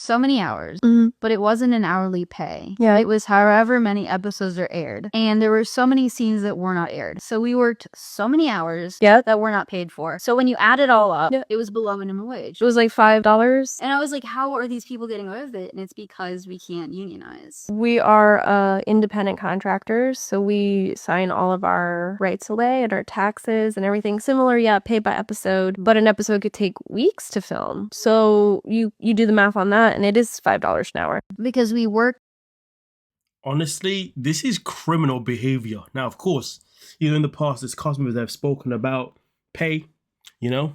so many hours, but it wasn't an hourly pay. Yeah. It was however many episodes are aired. And there were so many scenes that were not aired. So we worked so many hours that were not paid for. So when you add it all up, it was below minimum wage. It was like $5. And I was like, how are these people getting away with it? And it's because we can't unionize. We are independent contractors, so we sign all of our rights away and our taxes and everything. Similar, paid by episode, but an episode could take weeks to film. So you do the math on that, and it is $5 an hour. Because we work. Honestly, this is criminal behavior. Now, of course, in the past, there's customers that have spoken about pay, and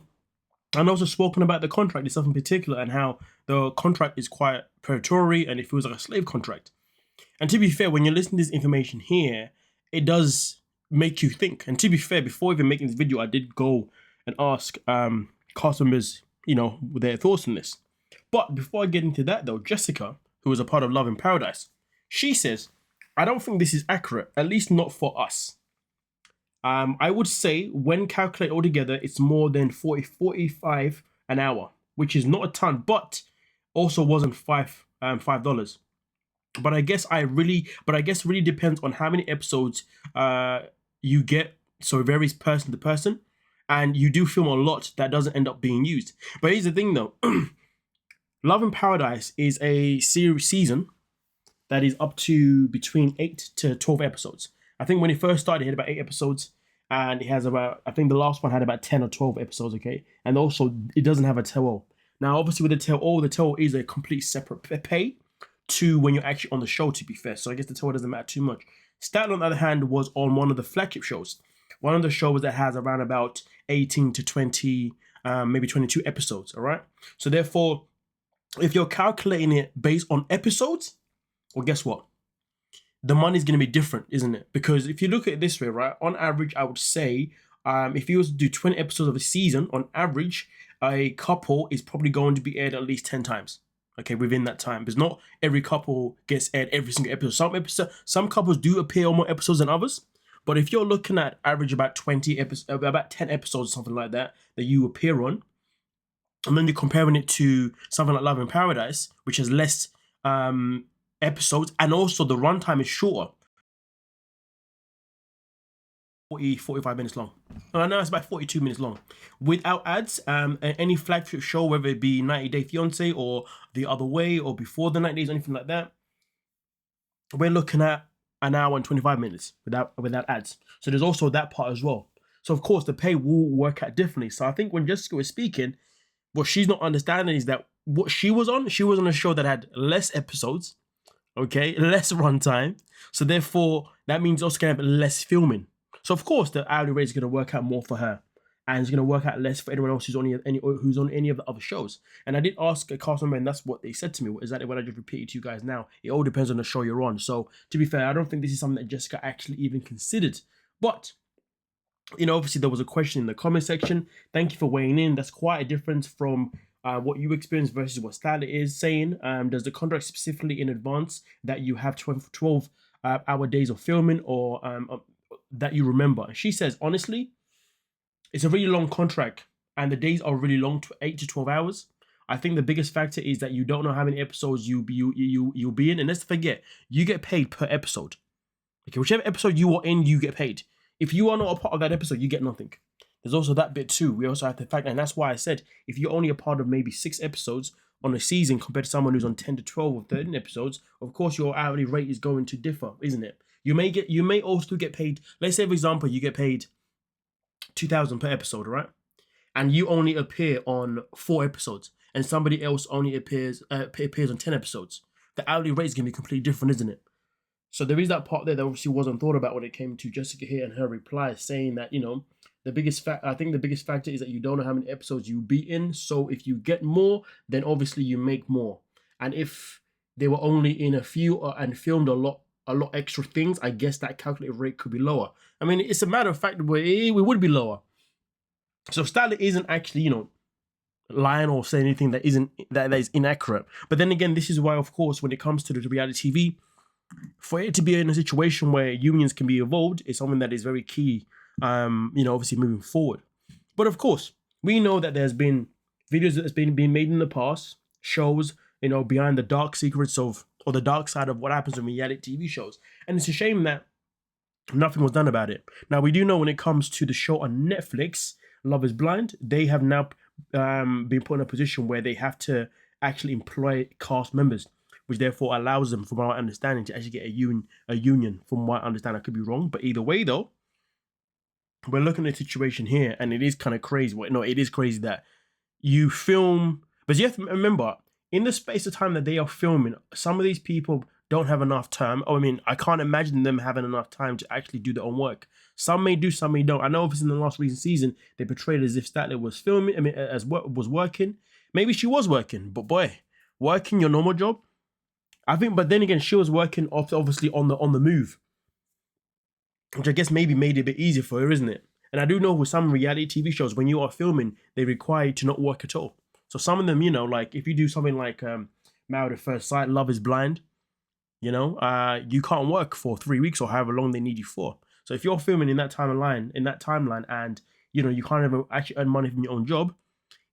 also spoken about the contract itself in particular and how the contract is quite predatory and it feels like a slave contract. And to be fair, when you're listening to this information here, it does make you think. And to be fair, before even making this video, I did go and ask customers, their thoughts on this. But before I get into that though, Jessica, who was a part of Love in Paradise, she says, I don't think this is accurate, at least not for us. I would say when calculated all together, it's more than 45 an hour, which is not a ton, but also wasn't $5. But I guess it really depends on how many episodes you get. So it varies person to person, and you do film a lot that doesn't end up being used. But here's the thing though, Love in Paradise is a season that is up to between 8 to 12 episodes. I think when it first started, it had about 8 episodes, and it has about, I think the last one had about 10 or 12 episodes, okay? And also, it doesn't have a tell-all. Now, obviously, with the tell-all is a complete separate pay to when you're actually on the show, to be fair. So I guess the tell-all doesn't matter too much. Statler, on the other hand, was on one of the flagship shows. One of the shows that has around about 18 to 20, maybe 22 episodes, all right? So therefore, if you're calculating it based on episodes, well, guess what? The money's going to be different, isn't it? Because if you look at it this way, right, on average, I would say if you was to do 20 episodes of a season, on average, a couple is probably going to be aired at least 10 times, okay, within that time. Because not every couple gets aired every single episode. Some couples do appear on more episodes than others. But if you're looking at average about 20 episodes, about 10 episodes or something like that you appear on, and then you're comparing it to something like Love in Paradise, which has less episodes, and also the runtime is shorter, 45 minutes long. I know it's about 42 minutes long without ads. Any flagship show, whether it be 90 Day Fiancé or the other way or before the 90 days or anything like that, we're looking at an hour and 25 minutes without ads. So there's also that part as well. So of course the pay will work out differently. So I think when Jessica was speaking, what she's not understanding is that what she was on a show that had less episodes, okay, less runtime. So therefore, that means also going to have less filming. So of course, the hourly rate is going to work out more for her, and it's going to work out less for anyone else who's on any of the other shows. And I did ask a cast member, and that's what they said to me. What exactly what I just repeated to you guys now. It all depends on the show you're on. So to be fair, I don't think this is something that Jessica actually even considered. But obviously there was a question in the comment section. Thank you for weighing in. That's quite a difference from what you experienced versus what Statler is saying. Does the contract specifically in advance that you have 12 hour days of filming or that you remember? And she says, honestly, it's a really long contract and the days are really long, 8 to 12 hours. I think the biggest factor is that you don't know how many episodes you'll be in. And let's forget, you get paid per episode. Okay, whichever episode you are in, you get paid. If you are not a part of that episode, you get nothing. There's also that bit too. We also have to factor, and that's why I said, if you're only a part of maybe 6 episodes on a season compared to someone who's on 10 to 12 or 13 episodes, of course your hourly rate is going to differ, isn't it? You may also get paid, let's say for example, you get paid $2,000 per episode, right? And you only appear on 4 episodes, and somebody else only appears on 10 episodes. The hourly rate is going to be completely different, isn't it? So there is that part there that obviously wasn't thought about when it came to Jessica here and her reply, saying that, the biggest factor is that you don't know how many episodes you'll be in. So if you get more, then obviously you make more. And if they were only in a few and filmed a lot extra things, I guess that calculated rate could be lower. I mean, it's a matter of fact where it would be lower. So Statler isn't actually, lying or saying anything that is inaccurate. But then again, this is why, of course, when it comes to the reality TV, for it to be in a situation where unions can be involved is something that is very key, obviously moving forward. But of course, we know that there's been videos that's been made in the past, shows you know, behind the dark secrets of, or the dark side of what happens in reality TV shows. And it's a shame that nothing was done about it. Now, we do know when it comes to the show on Netflix, Love is Blind, they have now been put in a position where they have to actually employ cast members, which therefore allows them, from our understanding, to actually get a union. From what I understand, I could be wrong, but either way, though, we're looking at a situation here, and it is kind of crazy. Well, no, it is crazy that you film, but you have to remember, in the space of time that they are filming, some of these people don't have enough time. Oh, I mean, I can't imagine them having enough time to actually do their own work. Some may do, some may don't. I know if it's in the last recent season, they portrayed as if Statler was filming, I mean, as what was working. Maybe she was working, but boy, working your normal job, I think. But then again, she was working obviously on the move, which I guess maybe made it a bit easier for her, isn't it? And I do know with some reality TV shows, when you are filming, they require you to not work at all. So some of them, you know, like if you do something like Married at First Sight, Love is Blind, you know, you can't work for 3 weeks or however long they need you for. So if you're filming in that timeline, and you know you can't even actually earn money from your own job,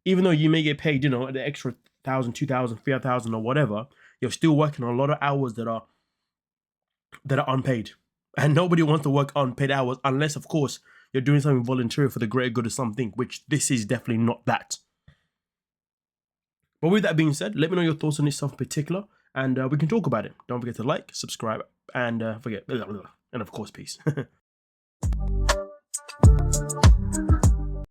even though you may get paid, you know, the extra 1,000, 2,000, 3,000 or whatever, you're still working on a lot of hours that are unpaid, and nobody wants to work unpaid hours unless, of course, you're doing something voluntary for the greater good of something, which this is definitely not that. But with that being said, let me know your thoughts on this stuff in particular, and we can talk about it. Don't forget to like, subscribe, and and of course, peace.